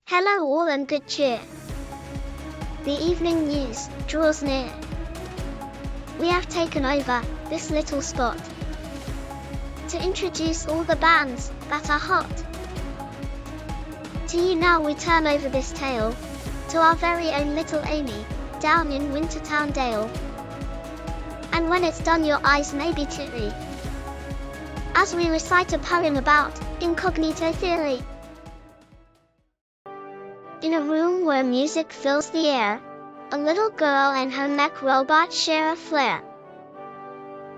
Hello all and good cheer. The evening news draws near. We have taken over this little spot to introduce all the bands that are hot. To you now we turn over this tale, to our very own little Amy, down in Wintertown Dale. And when it's done your eyes may be teary, as we recite a poem about Incognito Theory. In a room where music fills the air, a little girl and her mech robot share a flair.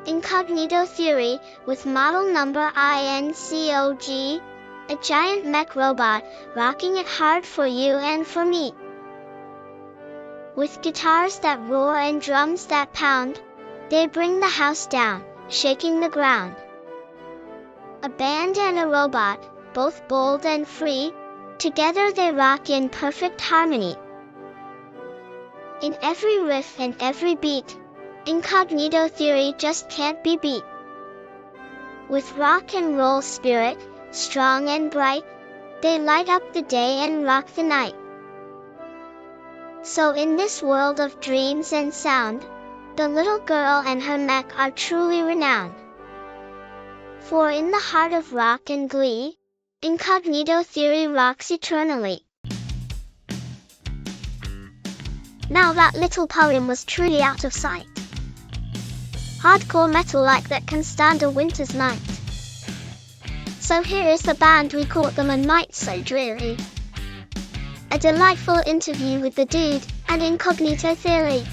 Incognito Theory, with model number INCOG, a giant mech robot, rocking it hard for you and for me. With guitars that roar and drums that pound, they bring the house down, shaking the ground. A band and a robot, both bold and free, together they rock in perfect harmony. In every riff and every beat, Incognito Theory just can't be beat. With rock and roll spirit, strong and bright, they light up the day and rock the night. So in this world of dreams and sound, the little girl and her mech are truly renowned. For in the heart of rock and glee, Incognito Theory rocks eternally. Now that little poem was truly out of sight. Hardcore metal like that can stand a winter's night. So here is the band we caught them and might so dreary. A delightful interview with the dude and Incognito Theory.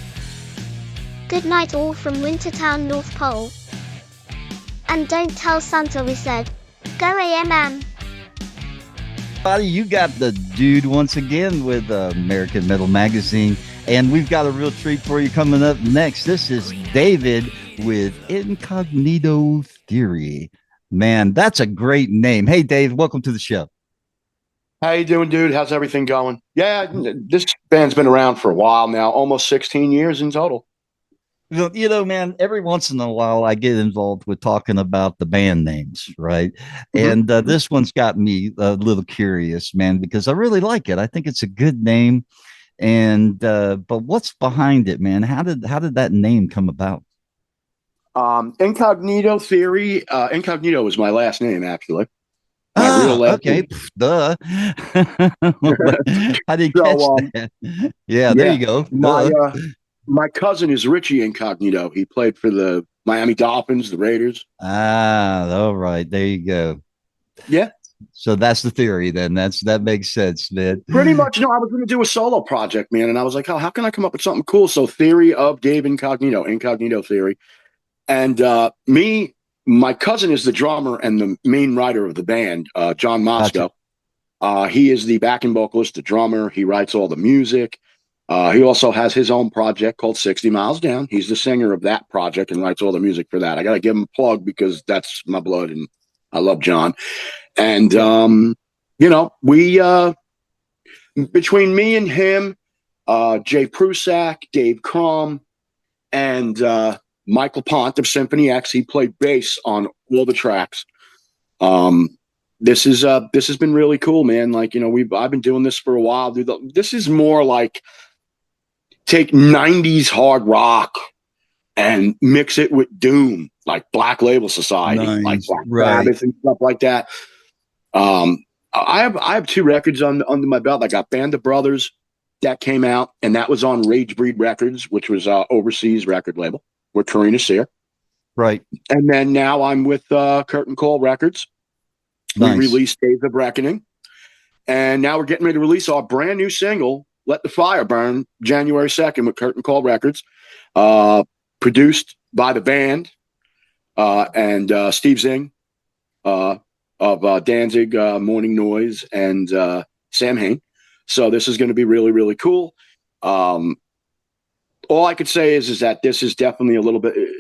Good night all from Wintertown North Pole. And don't tell Santa we said, go AMM. You got the dude once again with American Metal Magazine, and we've got a real treat for you coming up next. This is David with Incognito Theory. Man, that's a great name. Hey, Dave, welcome to the show. How you doing, dude? How's everything going? Yeah, this band's been around for a while now, almost 16 years in total. You know, man, every once in a while I get involved with talking about the band names, right? And this one's got me a little curious, man, because I really like it. I think it's a good name. And but what's behind it, man? How did that name come about? Incognito Theory. Incognito was my last name, actually. Okay. Duh. How did you catch that? Yeah, there you go. My cousin is Richie Incognito. He played for the Miami Dolphins, the Raiders. All right. There you go. Yeah. So that's the theory then. That makes sense, man. Pretty much. No, I was going to do a solo project, man. And I was like, oh, how can I come up with something cool? So Theory of Dave Incognito, Incognito Theory. And my cousin is the drummer and the main writer of the band, John Moscow. Gotcha. He is the backing vocalist, the drummer. He writes all the music. He also has his own project called 60 Miles Down. He's the singer of that project and writes all the music for that. I got to give him a plug because that's my blood and I love John. And, we, between me and him, Jay Prusak, Dave Crum, and Michael Pont of Symphony X, he played bass on all the tracks. This has been really cool, man. Like, I've been doing this for a while, dude. This is more like take 90s hard rock and mix it with doom, like Black Label Society, like Black Sabbath and stuff like that. I have two records under my belt. I got Band of Brothers that came out, and that was on Rage Breed Records, which was overseas record label with Karina Sear. Right. And then now I'm with Curtain Call Records. Nice. We released Days of Reckoning. And now we're getting ready to release our brand new single, Let the Fire Burn, January 2nd with Curtain Call Records, produced by the band and Steve Zing of Danzig, Morning Noise, and Sam Hain. So this is going to be really, really cool. All I could say is that this is definitely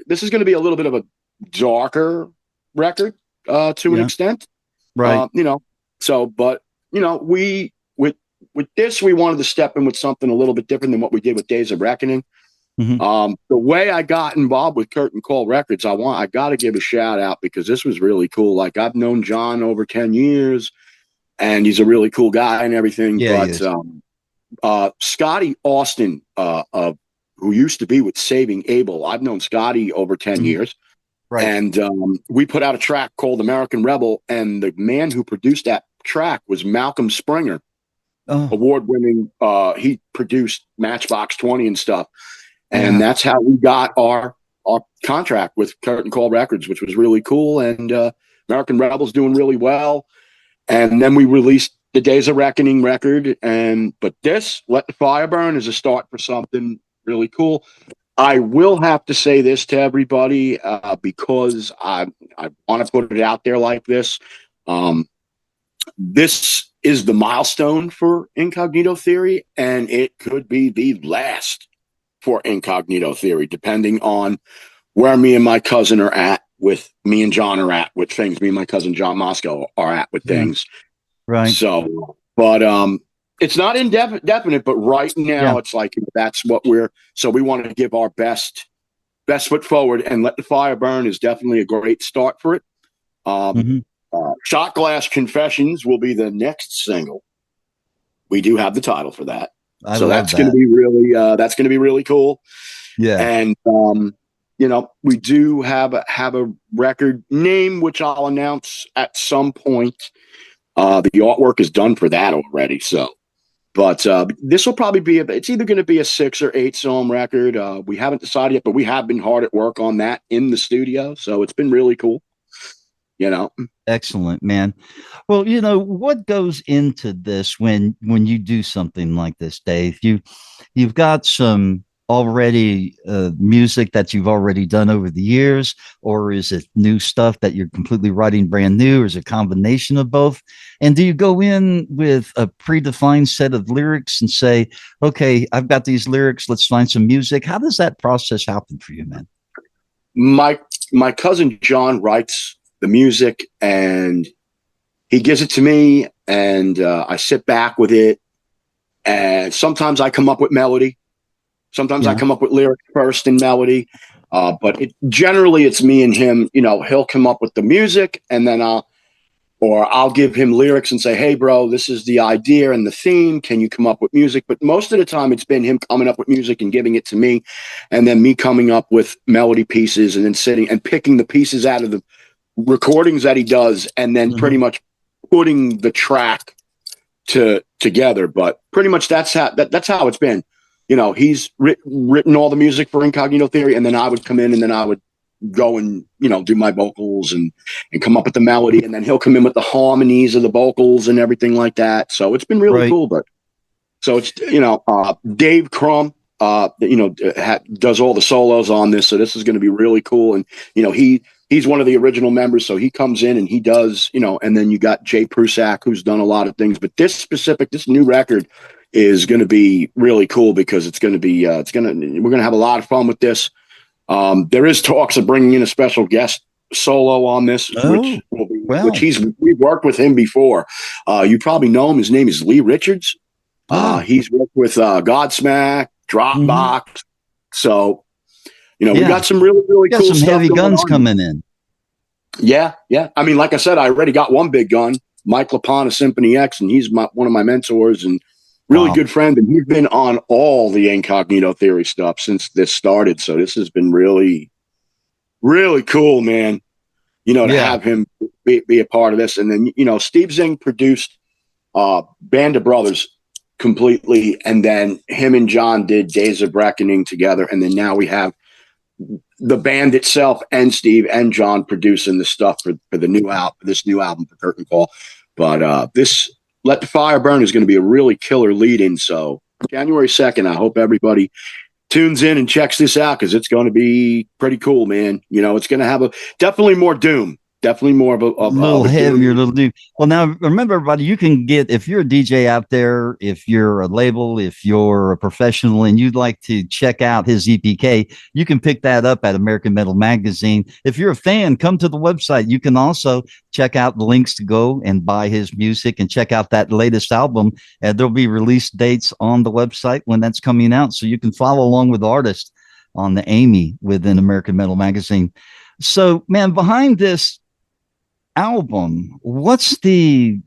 this is going to be a little bit of a darker record to an extent. Right. With this, we wanted to step in with something a little bit different than what we did with Days of Reckoning. Mm-hmm. The way I got involved with Curtain Call Records, I got to give a shout out because this was really cool. Like, I've known John over 10 years. and he's a really cool guy and everything. Yeah, But Scotty Austin, who used to be with Saving Abel, I've known Scotty over 10 years. Right. And we put out a track called American Rebel, and the man who produced that track was Malcolm Springer, award-winning. He produced Matchbox 20 and stuff, and that's how we got our contract with Curtain Call Records, which was really cool. And American Rebel's doing really well. And then we released the Days of Reckoning record, but this Let the Fire Burn is a start for something really cool. I will have to say this to everybody because I want to put it out there like this. This is the milestone for Incognito Theory, and it could be the last for Incognito Theory, depending on where me and my cousin are at with me and John are at with things. Me and my cousin John Moscow are at with things. Right. So, but it's not indefinite, but right now it's like that's what so we want to give our best foot forward, and Let the Fire Burn is definitely a great start for it. Shot Glass Confessions will be the next single. We do have the title for that. So that's going to be really cool. Yeah. And we do have a record name, which I'll announce at some point. The artwork is done for that already. So, but this will probably be it's either going to be a 6 or 8 song record. We haven't decided yet, but we have been hard at work on that in the studio. So it's been really cool. Excellent, man. Well, what goes into this when you do something like this, Dave? You've got some already music that you've already done over the years, or is it new stuff that you're completely writing brand new, or is it a combination of both? And do you go in with a predefined set of lyrics and say, okay, I've got these lyrics, let's find some music? How does that process happen for you, man? My cousin John writes the music, and he gives it to me, and I sit back with it, and sometimes I come up with melody. Sometimes I come up with lyrics first and melody, but generally it's me and him. He'll come up with the music, and then I'll give him lyrics and say, "Hey, bro, this is the idea and the theme. Can you come up with music?" But most of the time, it's been him coming up with music and giving it to me, and then me coming up with melody pieces, and then sitting and picking the pieces out of the recordings that he does, and then pretty much putting the track together. But pretty much that's how it's been. He's written all the music for Incognito Theory, and then I would come in, and then I would go and do my vocals and come up with the melody, and then he'll come in with the harmonies of the vocals and everything like that. So it's been really cool. But so it's Dave Crum does all the solos on this, so this is going to be really cool. And he's one of the original members, so he comes in and he does, and then you got Jay Prusak, who's done a lot of things. But this new record is going to be really cool because it's going to be we're going to have a lot of fun with this. There is talks of bringing in a special guest solo on this, which we've worked with him before. You probably know him. His name is Lee Richards. He's worked with Godsmack, Dropbox. So we got some really cool some stuff. Heavy guns coming in. Yeah. I mean, like I said, I already got one big gun, Mike LaPon of Symphony X, and he's one of my mentors and really good friend. And he's been on all the Incognito Theory stuff since this started. So this has been really, really cool, man. To have him be a part of this. And then, Steve Zing produced Band of Brothers completely. And then him and John did Days of Reckoning together. And then now we have the band itself and Steve and John producing the stuff for the new album, this new album for Curtain Call. But this Let the Fire Burn is going to be a really killer lead-in. So January 2nd, I hope everybody tunes in and checks this out because it's going to be pretty cool, man. It's going to have definitely more doom. Definitely more of a little heavier, little dude. Well, now remember, everybody, you can get, if you're a DJ out there, if you're a label, if you're a professional and you'd like to check out his EPK, you can pick that up at American Metal Magazine. If you're a fan, come to the website. You can also check out the links to go and buy his music and check out that latest album. And there'll be release dates on the website when that's coming out. So you can follow along with the artist on the AMM within American Metal Magazine. So, man, behind this, album, what's the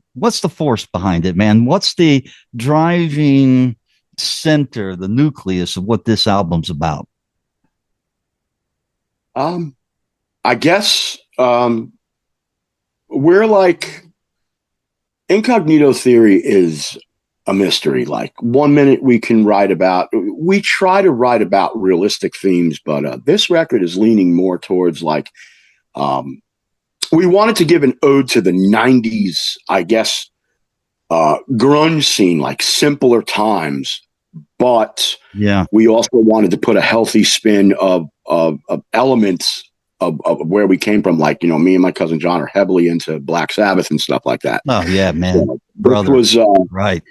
force behind it, man? What's the driving center, the nucleus of what this album's about? I guess we're like Incognito Theory is a mystery. Like 1 minute we try to write about realistic themes, but this record is leaning more towards like we wanted to give an ode to the 90s, I guess, grunge scene, like simpler times. But we also wanted to put a healthy spin of elements of where we came from. Like, me and my cousin John are heavily into Black Sabbath and stuff like that. Oh, yeah, man. So, brother. Which was, right.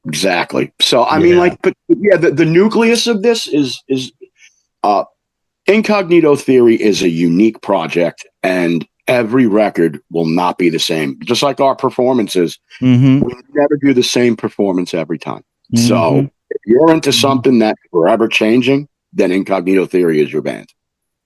Exactly. So, I mean, like, but yeah, the nucleus of this is Incognito Theory is a unique project, and every record will not be the same. Just like our performances, we never do the same performance every time. So if you're into something that's forever changing, then Incognito Theory is your band.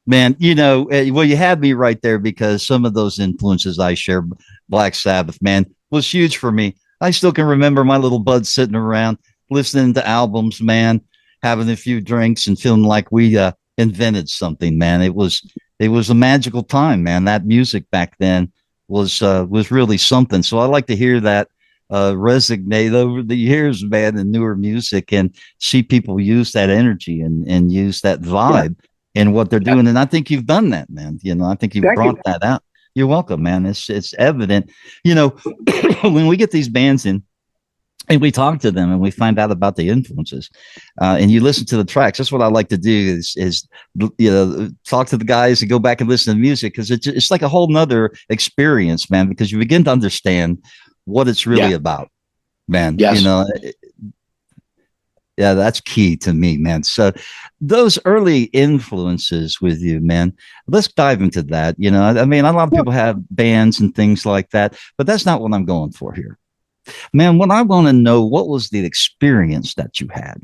Man, well, you had me right there, because some of those influences I share, Black Sabbath, man, was huge for me. I still can remember my little buds sitting around listening to albums, man, having a few drinks and feeling like we invented something, man. It was a magical time, man. That music back then was really something. So I like to hear that resonate over the years, man, in newer music, and see people use that energy and use that vibe in what they're doing. And I think you've done that, man. I think you've brought that out. You're welcome, man. It's evident, when we get these bands in and we talk to them and we find out about the influences, and you listen to the tracks. That's what I like to do is talk to the guys and go back and listen to music, because it's like a whole nother experience, man, because you begin to understand what it's really about, man. Yes. That's key to me, man. So those early influences with you, man, let's dive into that. I mean, a lot of people have bands and things like that, but that's not what I'm going for here. Man, what I want to know, what was the experience that you had?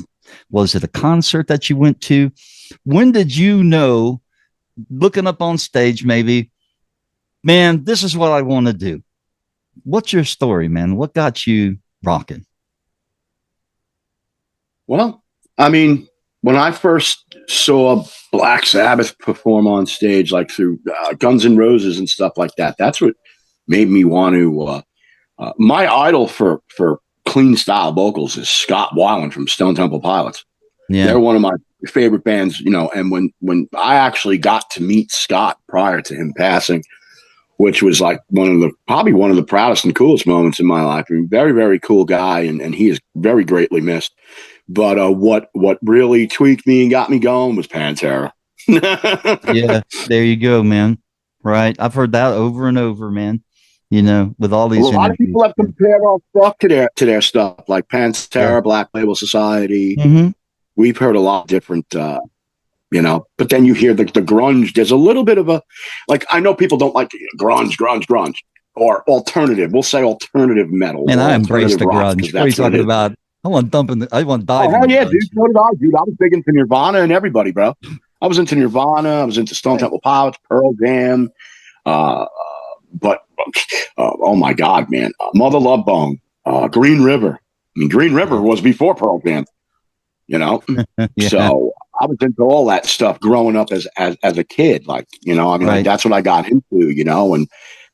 Was it a concert that you went to? When did you know, looking up on stage, maybe, man, this is what I want to do? What's your story, man? What got you rocking? Well, I mean, when I first saw Black Sabbath perform on stage, like through Guns N' Roses and stuff like that, that's what made me want to. My idol for clean style vocals is Scott Weiland from Stone Temple Pilots. Yeah. They're one of my favorite bands, and when I actually got to meet Scott prior to him passing, which was like probably one of the proudest and coolest moments in my life. I mean, very, very cool guy, and he is very greatly missed. But what really tweaked me and got me going was Pantera. Yeah, there you go, man. Right. I've heard that over and over, man. With all these, a lot of people have compared our stuff to their stuff, like Pantera, Black Label Society. We've heard a lot of different, but then you hear the grunge. There's a little bit of I know people don't like grunge, or alternative. We'll say alternative metal. And I embrace the grunge. What are you talking about? I want to dive. Oh, yeah, dude. So did I, dude. I was big into Nirvana and everybody, bro. I was into Nirvana. I was into Stone Temple Pilots, Pearl Jam. But oh my God, man. Mother Love Bone, Green River. I mean, Green River was before Pearl Jam, So I was into all that stuff growing up as a kid. Like, like, that's what I got into,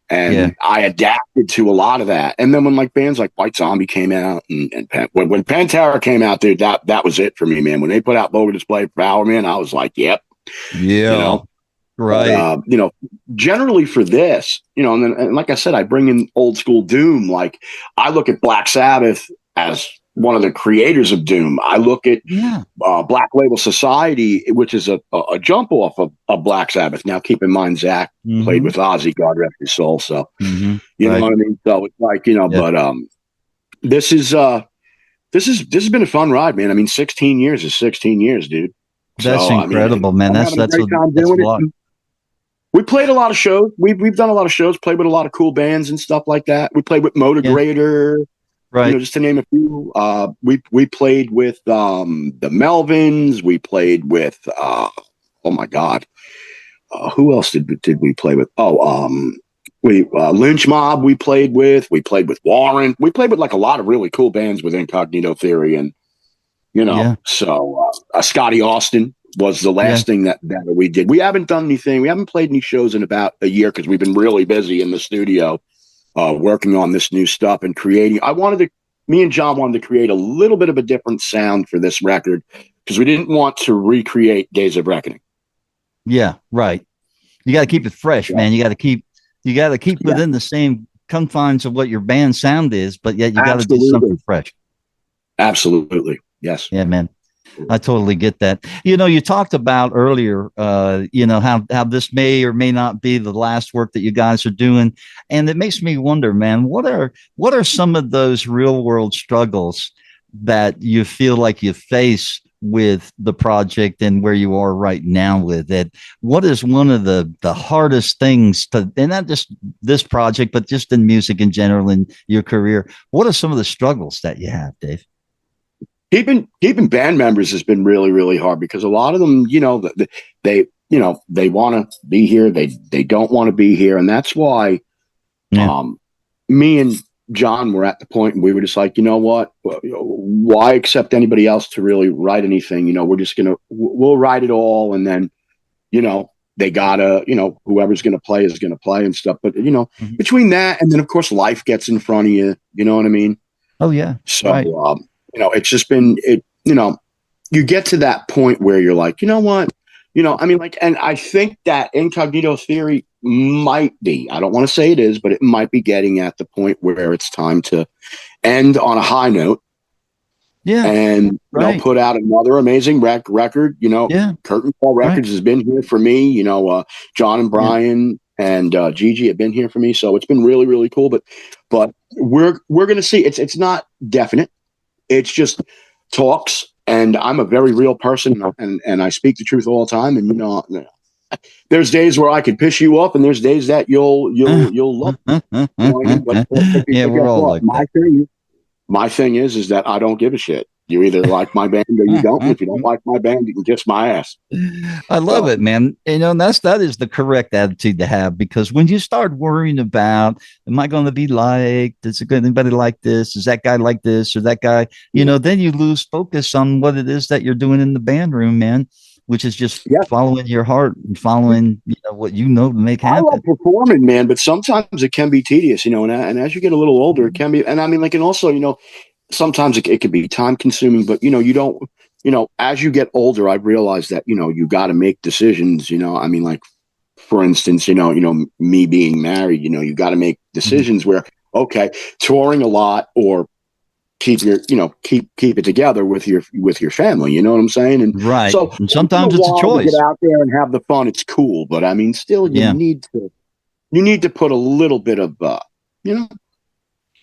and I adapted to a lot of that. And then when like bands like White Zombie came out and when Pantera came out, dude, that was it for me, man. When they put out Vulgar Display of Power, man, I was like, yep. Yeah. Right. But, generally for this, and like I said, I bring in old school doom. Like I look at Black Sabbath as one of the creators of doom. I look at Black Label Society, which is a jump off of Black Sabbath. Now, keep in mind, Zach played with Ozzy, God rest his soul. So, you know what I mean? So it's like, but this has been a fun ride, man. I mean, 16 years is 16 years, dude. That's incredible, man. That's a lot. We played a lot of shows. We've done a lot of shows, played with a lot of cool bands and stuff like that. We played with Motogrator. Right. Just to name a few. We played with the Melvins. We played with oh my God. Who else did we play with? We Lynch Mob we played with Warren, we played with like a lot of really cool bands with Incognito Theory, and so Scotty Austin was the last thing that we did. We haven't done anything, we haven't played any shows in about a year because we've been really busy in the studio working on this new stuff and creating. Me and John wanted to create a little bit of a different sound for this record because we didn't want to recreate Days of Reckoning. Yeah, right. You got to keep it fresh, man. You got to keep within the same confines of what your band sound is, but yet you got to do something fresh. Absolutely. Yes. Yeah, man. I totally get that. You talked about earlier, how this may or may not be the last work that you guys are doing. And it makes me wonder, man, what are some of those real world struggles that you feel like you face with the project and where you are right now with it? What is one of the hardest things and not just this project, but just in music in general in your career? What are some of the struggles that you have, Dave? Keeping band members has been really, really hard because a lot of them, they want to be here. They don't want to be here. And that's why me and John were at the point and we were just like, you know what, why accept anybody else to really write anything? We'll write it all. And then, they gotta, whoever's going to play is going to play and stuff. But, between that and then, of course, life gets in front of you. You know what I mean? Oh, yeah. So, right. It's just been, you get to that point where you're like, you know what, and I think that Incognito Theory might be, I don't want to say it is, but it might be getting at the point where it's time to end on a high note. Yeah. And, put out another amazing record, Curtain Call Records has been here for me, John and Brian and Gigi have been here for me. So it's been really, really cool, but we're going to see, it's not definite. It's just talks, and I'm a very real person, and I speak the truth all the time. And there's days where I can piss you off, and there's days that you'll love. We're all like that. My thing is that I don't give a shit. You either like my band or you don't. If you don't like my band, you can kiss my ass. I love it, man. And that is the correct attitude to have, because when you start worrying about, am I going to be liked? Is it anybody like this? Is that guy like this or that guy? Then you lose focus on what it is that you're doing in the band room, man, which is just following your heart and following, what to make happen. I love performing, man, but sometimes it can be tedious, and as you get a little older, it can be, and and also, sometimes it can be time consuming, but you don't, as you get older, I realized that, you got to make decisions, for instance, me being married, you got to make decisions where, okay, touring a lot or keep it together with your family. You know what I'm saying? And right. So and sometimes it's a choice. Get out there and have the fun. It's cool, but still you need to put a little bit of,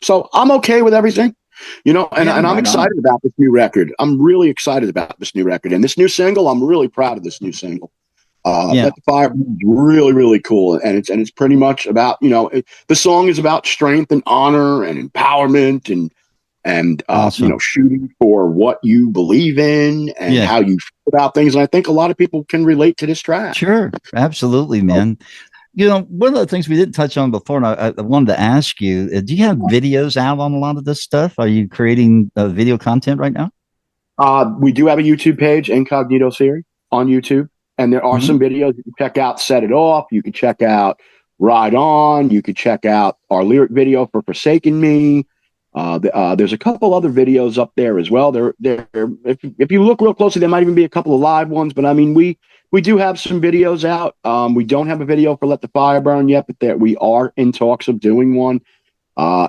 so I'm okay with everything. And I'm excited about this new record. I'm really excited about this new record and this new single. I'm really proud of this new single. Let the Fire Burn is really, really cool. And it's pretty much about, the song is about strength and honor and empowerment and awesome. Shooting for what you believe in and how you feel about things. And I think a lot of people can relate to this track. Sure. Absolutely, man. One of the things we didn't touch on before, and I wanted to ask you, do you have videos out on a lot of this stuff? Are you creating video content right now? We do have a YouTube page, Incognito Theory, on YouTube. And there are some videos you can check out, Set It Off. You can check out Ride On. You can check out our lyric video for Forsaken Me. There's a couple other videos up there as well. If you look real closely, there might even be a couple of live ones. But we do have some videos out. We don't have a video for Let the Fire Burn yet, but we are in talks of doing one.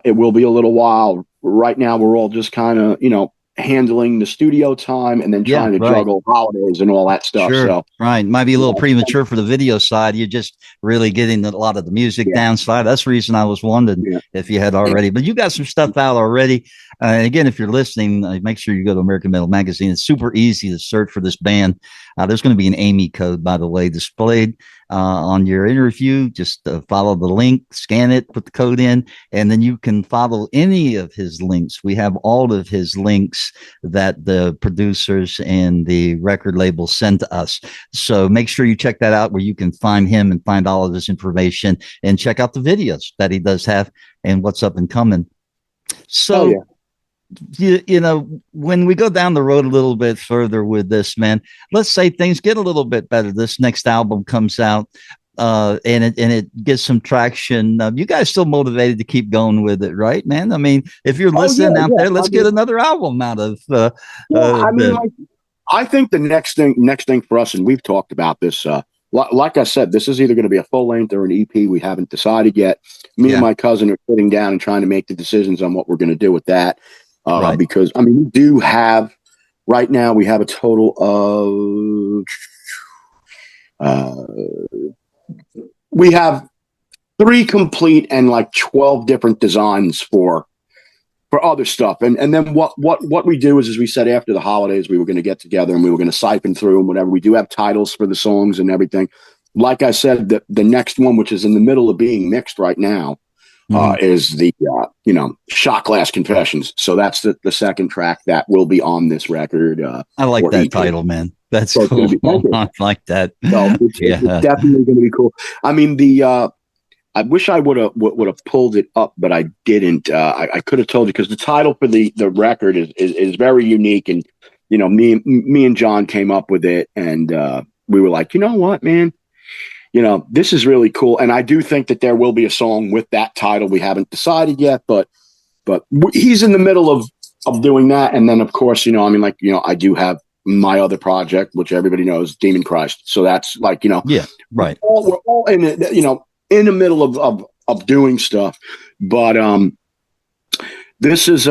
It will be a little while. Right now, we're all just kind of, handling the studio time and then trying to juggle holidays and all that stuff. Sure. So, right. Might be a little premature for the video side. You're just really getting a lot of the music down side. That's the reason I was wondering if you had already, but you got some stuff out already. Again, if you're listening, make sure you go to American Metal Magazine. It's super easy to search for this band. There's going to be an AMM code, by the way, displayed on your interview. Just follow the link, scan it, put the code in, and then you can follow any of his links. We have all of his links that the producers and the record label send to us. So make sure you check that out, where you can find him and find all of his information, and check out the videos that he does have and what's up and coming. So, you know, when we go down the road a little bit further with this, man, let's say things get a little bit better. This next album comes out, and it gets some traction. You guys still motivated to keep going with it, right, man? I mean, if you're listening out there, let's get another album out of. I think the next thing for us, and we've talked about this. Like I said, this is either going to be a full length or an EP. We haven't decided yet. Me and my cousin are sitting down and trying to make the decisions on what we're going to do with that. Right. Because, I mean, we do have, right now, we have a total of, we have 3 complete and like 12 different designs for other stuff. And then what we do is, as we said, after the holidays, we were going to get together and we were going to siphon through and whatever. We do have titles for the songs and everything. Like I said, the next one, which is in the middle of being mixed right now, is the, Shot Glass Confessions. So that's the second track that will be on this record. I like that title, man. That's so cool. I like that. So it's definitely going to be cool. I mean, I wish I would have pulled it up, but I didn't. I could have told you, because the title for the record is very unique, and me and John came up with it, and we were like, you know what, man, this is really cool, and I do think that there will be a song with that title. We haven't decided yet, but he's in the middle of doing that, and then of course, I do have my other project, which everybody knows, Demon Christ. So that's like, yeah, right. We're all in it, in the middle of doing stuff, but this is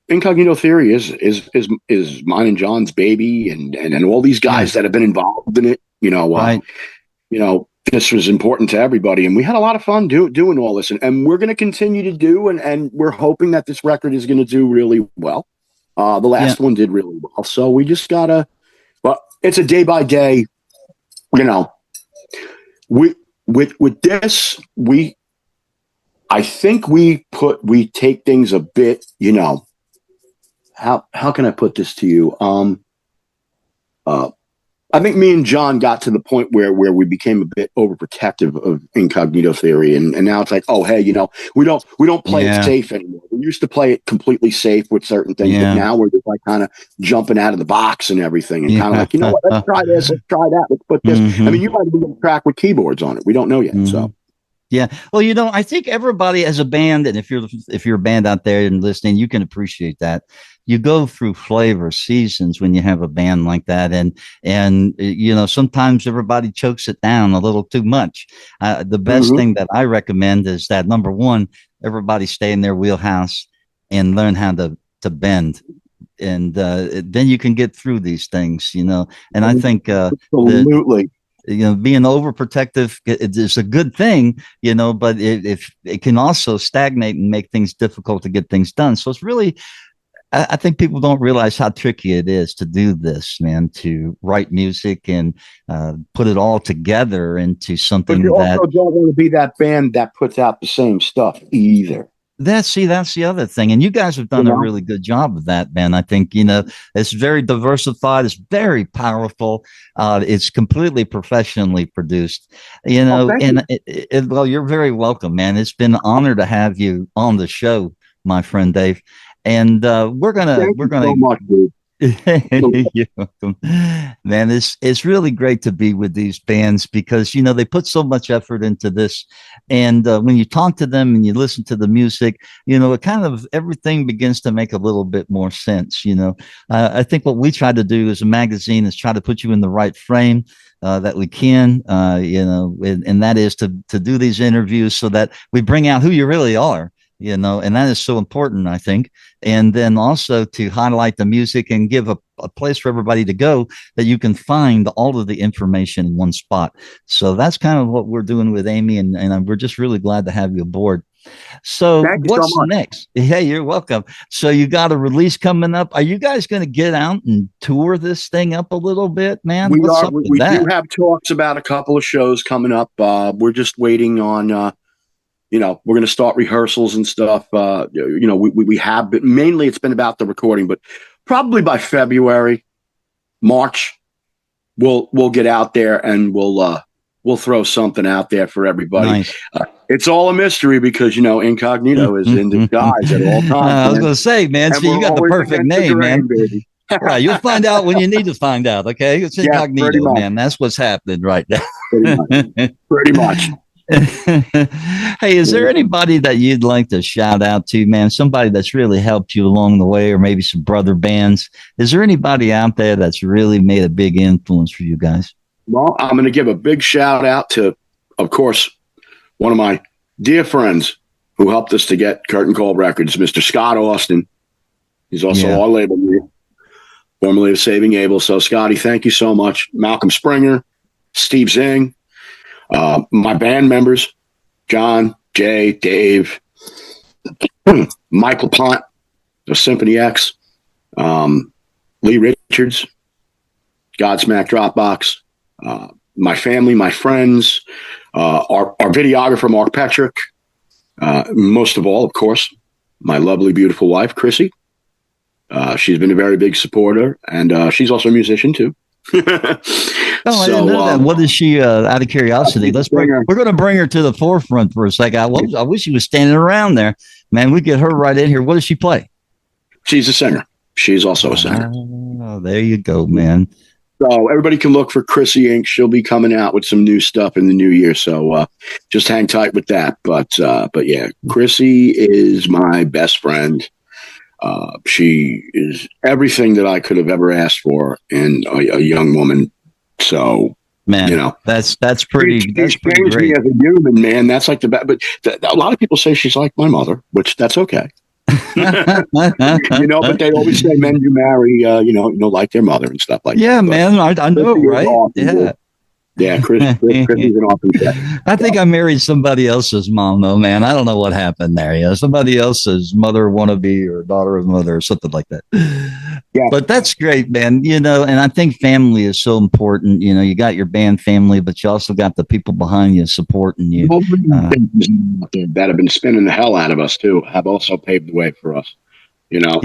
Incognito Theory is mine and John's baby, and all these guys that have been involved in it. Right. This was important to everybody, and we had a lot of fun doing all this, and we're going to continue to do, and we're hoping that this record is going to do really well. The last one did really well, so we just gotta. Well, it's a day by day. With this, I think we take things a bit, how can I put this to you? I think me and John got to the point where we became a bit overprotective of Incognito Theory, and now it's like, oh, hey, we don't play it safe anymore. We used to play it completely safe with certain things, but now we're just like kind of jumping out of the box and everything, and kind of like, what, let's try this, let's try that, let's put this. I mean, you might be going to track with keyboards on it. We don't know yet, so. Yeah. Well, I think everybody as a band, and if you're a band out there and listening, you can appreciate that. You go through flavor seasons when you have a band like that. And sometimes everybody chokes it down a little too much. The best thing that I recommend is that, number one, everybody stay in their wheelhouse and learn how to bend. And then you can get through these things, and I think absolutely. Being overprotective is a good thing, but if it can also stagnate and make things difficult to get things done. So it's really, I think people don't realize how tricky it is to do this, man, to write music and put it all together into something but you also don't want to be that band that puts out the same stuff either. That's the other thing. And you guys have done a really good job of that, man. I think, it's very diversified. It's very powerful. It's completely professionally produced, well, you're very welcome, man. It's been an honor to have you on the show, my friend Dave. And we're gonna so much, dude. You're welcome, man. It's really great to be with these bands because they put so much effort into this, and when you talk to them and you listen to the music, it kind of everything begins to make a little bit more sense. I think what we try to do as a magazine is try to put you in the right frame that we can, and that is to do these interviews so that we bring out who you really are. And that is so important, I think. And then also to highlight the music and give a place for everybody to go that you can find all of the information in one spot. So that's kind of what we're doing with Amy, and we're just really glad to have you aboard. So Thank you so what's much. next? Hey, you're welcome. So you got a release coming up. Are you guys going to get out and tour this thing up a little bit, man? We What's are. up with We do that? have talks about a couple of shows coming up. We're just waiting on. We're going to start rehearsals and stuff. We have been, mainly it's been about the recording, but probably by February, March, we'll get out there and we'll throw something out there for everybody. Nice. It's all a mystery because Incognito is in disguise at all times. I was going to say, man, And see, you we're got the always perfect against the name, grain, man. baby. Right, you'll find out when you need to find out. Okay, it's Yeah, pretty Incognito, much. man. That's what's happening right now. Pretty much. Hey, is there anybody that you'd like to shout out to, man? Somebody that's really helped you along the way, or maybe some brother bands? Is there anybody out there that's really made a big influence for you guys? Well, I'm going to give a big shout out to, of course, one of my dear friends who helped us to get Curtain Call Records, Mr. Scott Austin. He's also our label mate, formerly of Saving Abel. So, Scotty, thank you so much. Malcolm Springer, Steve Zing, my band members, John, Jay, Dave, Michael Pont of Symphony X, Lee Richards, Godsmack Dropbox, my family, my friends, our videographer, Mark Petrick, most of all, of course, my lovely, beautiful wife, Chrissy. She's been a very big supporter, and she's also a musician, too. I didn't know that. What is she, out of curiosity? We're going to bring her to the forefront for a second. I wish she was standing around there. Man, we get her right in here. What does she play? She's a singer. She's also a singer. Oh, there you go, man. So everybody can look for Chrissy Inc. She'll be coming out with some new stuff in the new year. So just hang tight with that. But yeah, Chrissy is my best friend. She is everything that I could have ever asked for in a young woman. So, man, that's pretty great. Me as a human, man. That's like the best. But a lot of people say she's like my mother, which that's okay. But they always say men you marry, like their mother and stuff like that. Yeah, man, I know, right? Yeah. Yeah, Chris is an awesome guy. I think I married somebody else's mom, though, man. I don't know what happened there. Somebody else's mother wannabe or daughter of mother or something like that. Yeah. But that's great, man. And I think family is so important. You got your band family, but you also got the people behind you supporting you. That have been spinning the hell out of us, too, have also paved the way for us.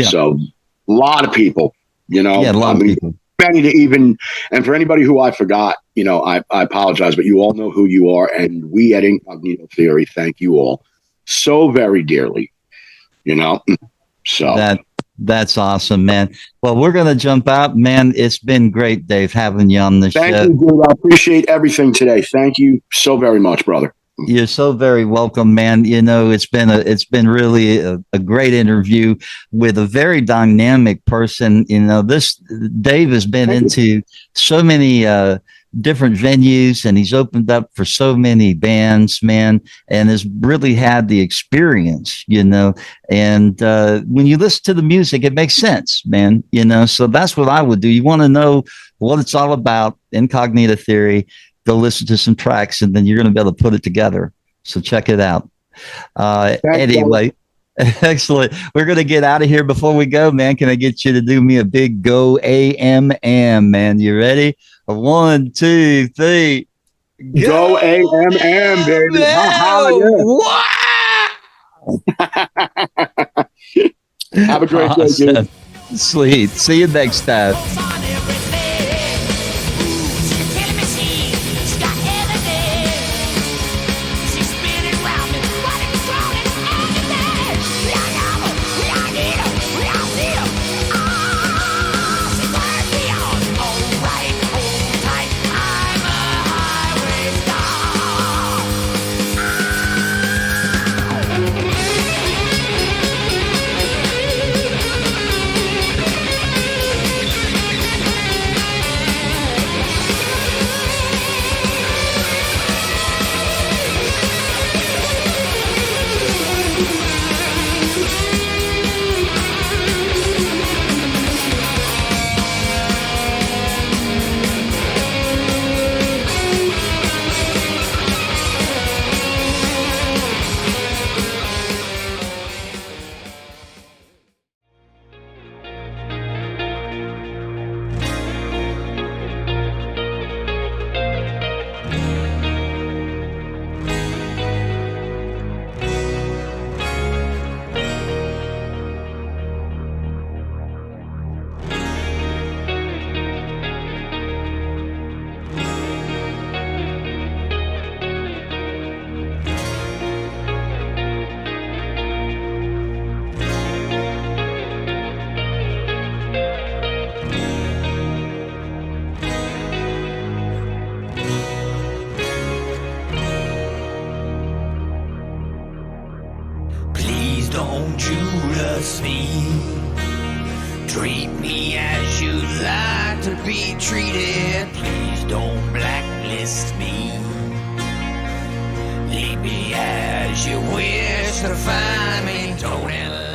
So a lot of people, a lot of people. Many to even, and for anybody who I forgot, I apologize, but you all know who you are. And we at Incognito Theory thank you all so very dearly, So that's awesome, man. Well, we're going to jump out, man. It's been great, Dave, having you on the show. Thank you, dude. I appreciate everything today. Thank you so very much, brother. You're so very welcome, man. It's been really a great interview with a very dynamic person. This Dave has been into so many different venues, and he's opened up for so many bands, man, and has really had the experience, and when you listen to the music, it makes sense, man, so that's what I would do. You want to know what it's all about, Incognito Theory, go listen to some tracks, and then you're going to be able to put it together. So check it out. Anyway, excellent. We're going to get out of here. Before we go, man, can I get you to do me a big go AMM, man? You ready? 1, 2, 3. Go AMM, baby. Wow. Have a great day, dude. Sweet. See you next time. Please don't Judas me. Treat me as you'd like to be treated. Please don't blacklist me. Leave me as you wish to find me. Don't ever